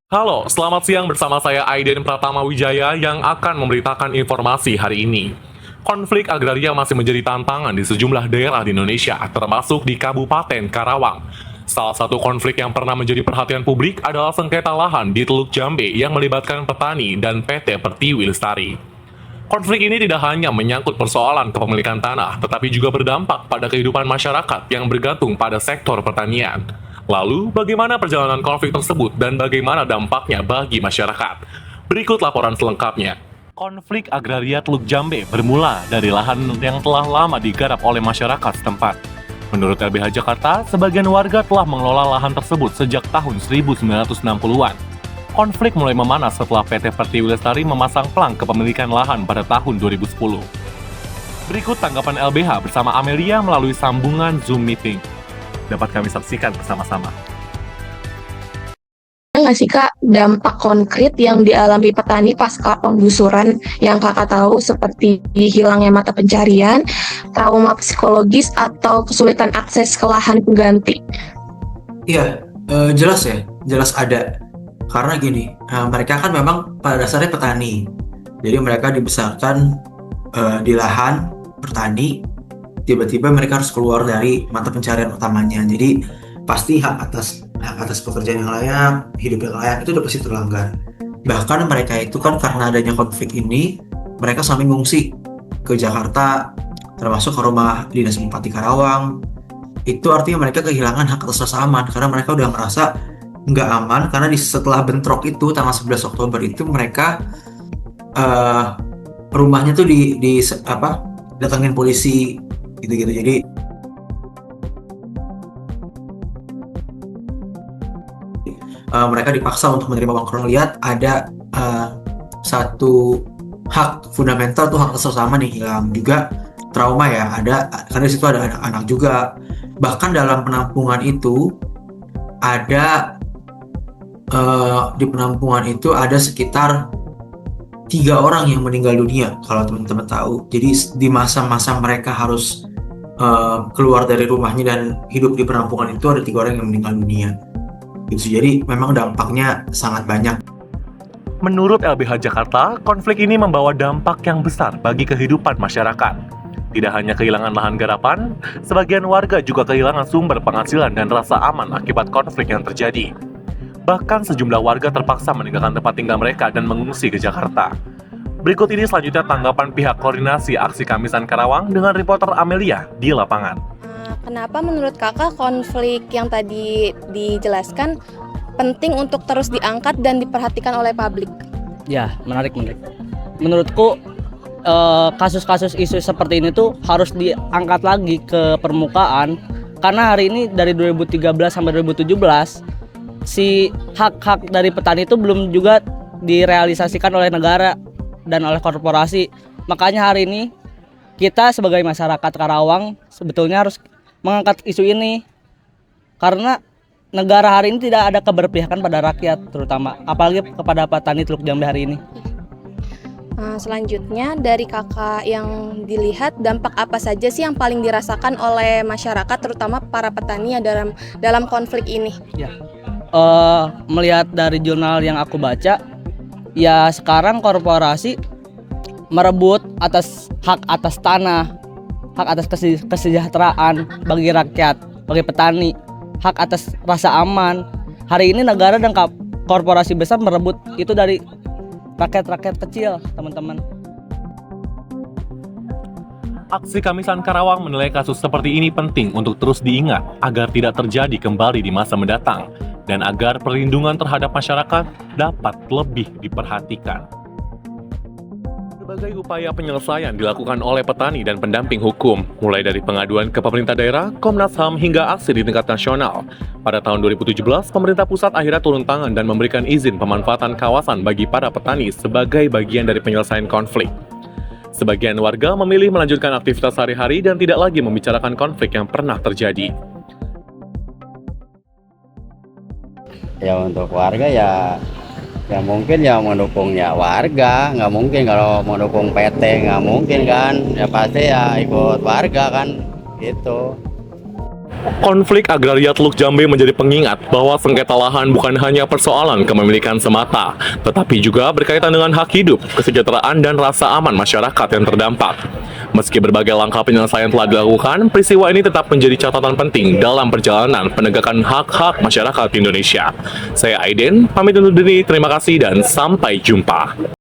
Halo, selamat siang bersama saya Aiden Pratama Wijaya yang akan memberitakan informasi hari ini. Konflik agraria masih menjadi tantangan di sejumlah daerah di Indonesia, termasuk di Kabupaten Karawang. Salah satu konflik yang pernah menjadi perhatian publik adalah sengketa lahan di Teluk Jambe yang melibatkan petani dan PT Pertiwi Lestari. Konflik ini tidak hanya menyangkut persoalan kepemilikan tanah, tetapi juga berdampak pada kehidupan masyarakat yang bergantung pada sektor pertanian. Lalu, bagaimana perjalanan konflik tersebut dan bagaimana dampaknya bagi masyarakat? Berikut laporan selengkapnya. Konflik agraria Teluk Jambe bermula dari lahan yang telah lama digarap oleh masyarakat setempat. Menurut LBH Jakarta, sebagian warga telah mengelola lahan tersebut sejak tahun 1960-an. Konflik mulai memanas setelah PT Pertiwi Lestari memasang pelang kepemilikan lahan pada tahun 2010. Berikut tanggapan LBH bersama Amelia melalui sambungan Zoom meeting. Dapat kami saksikan bersama-sama. Nggak sih Kak, dampak konkret yang dialami petani pasca penggusuran yang Kakak tahu seperti hilangnya mata pencarian, trauma psikologis, atau kesulitan akses ke lahan pengganti? Iya, jelas ya, jelas ada. Karena gini, mereka kan memang pada dasarnya petani. Jadi mereka dibesarkan di lahan bertani, tiba-tiba mereka harus keluar dari mata pencarian utamanya. Jadi pasti hak atas pekerjaan yang layak, hidup yang layak itu udah pasti terlanggar. Bahkan mereka itu kan karena adanya konflik ini, mereka sampai ngungsi ke Jakarta, termasuk ke rumah dinas Bupati Karawang. Itu artinya mereka kehilangan hak atas rasa aman karena mereka udah merasa nggak aman karena setelah bentrok itu tanggal 11 Oktober itu mereka rumahnya tuh datangin polisi gitu-gitu. Jadi mereka dipaksa untuk menerima uang. Kalau lihat ada satu hak fundamental tuh, hak atas rasa aman yang hilang. Juga trauma ya, ada karena di situ ada anak-anak juga. Bahkan dalam penampungan itu di penampungan itu ada sekitar 3 orang yang meninggal dunia kalau teman-teman tahu. Jadi di masa-masa mereka harus keluar dari rumahnya dan hidup di penampungan itu ada 3 orang yang meninggal dunia. Gitu. Jadi memang dampaknya sangat banyak. Menurut LBH Jakarta, konflik ini membawa dampak yang besar bagi kehidupan masyarakat. Tidak hanya kehilangan lahan garapan, sebagian warga juga kehilangan sumber penghasilan dan rasa aman akibat konflik yang terjadi. Bahkan sejumlah warga terpaksa meninggalkan tempat tinggal mereka dan mengungsi ke Jakarta. Berikut ini selanjutnya tanggapan pihak koordinasi aksi Kamisan Karawang dengan reporter Amelia di lapangan. Kenapa menurut kakak konflik yang tadi dijelaskan penting untuk terus diangkat dan diperhatikan oleh publik? Ya, menarik. Menurutku kasus-kasus isu seperti ini tuh harus diangkat lagi ke permukaan. Karena hari ini dari 2013 sampai 2017 si hak-hak dari petani itu belum juga direalisasikan oleh negara dan oleh korporasi. Makanya hari ini kita sebagai masyarakat Karawang sebetulnya harus mengangkat isu ini. Karena negara hari ini tidak ada keberpihakan pada rakyat, terutama apalagi kepada petani Teluk Jambe hari ini. Selanjutnya dari kakak yang dilihat, dampak apa saja sih yang paling dirasakan oleh masyarakat terutama para petani dalam konflik ini? Ya. Melihat dari jurnal yang aku baca, ya sekarang korporasi merebut hak atas tanah, hak atas kesejahteraan bagi rakyat, bagi petani, hak atas rasa aman. Hari ini negara dan korporasi besar merebut itu dari rakyat-rakyat kecil, teman-teman. Aksi Kamisan Karawang menilai kasus seperti ini penting untuk terus diingat agar tidak terjadi kembali di masa mendatang dan agar perlindungan terhadap masyarakat dapat lebih diperhatikan. Berbagai upaya penyelesaian dilakukan oleh petani dan pendamping hukum, mulai dari pengaduan ke pemerintah daerah, Komnas HAM hingga aksi di tingkat nasional. Pada tahun 2017, pemerintah pusat akhirnya turun tangan dan memberikan izin pemanfaatan kawasan bagi para petani sebagai bagian dari penyelesaian konflik. Sebagian warga memilih melanjutkan aktivitas sehari-hari dan tidak lagi membicarakan konflik yang pernah terjadi. Ya untuk warga ya mungkin ya mendukungnya warga, nggak mungkin kalau mendukung PT, nggak mungkin kan, ya pasti ya ikut warga kan gitu. Konflik agraria Teluk Jambe menjadi pengingat bahwa sengketa lahan bukan hanya persoalan kepemilikan semata, tetapi juga berkaitan dengan hak hidup, kesejahteraan, dan rasa aman masyarakat yang terdampak. Meski berbagai langkah penyelesaian telah dilakukan, peristiwa ini tetap menjadi catatan penting dalam perjalanan penegakan hak-hak masyarakat Indonesia. Saya Aiden, pamit undur diri, terima kasih dan sampai jumpa.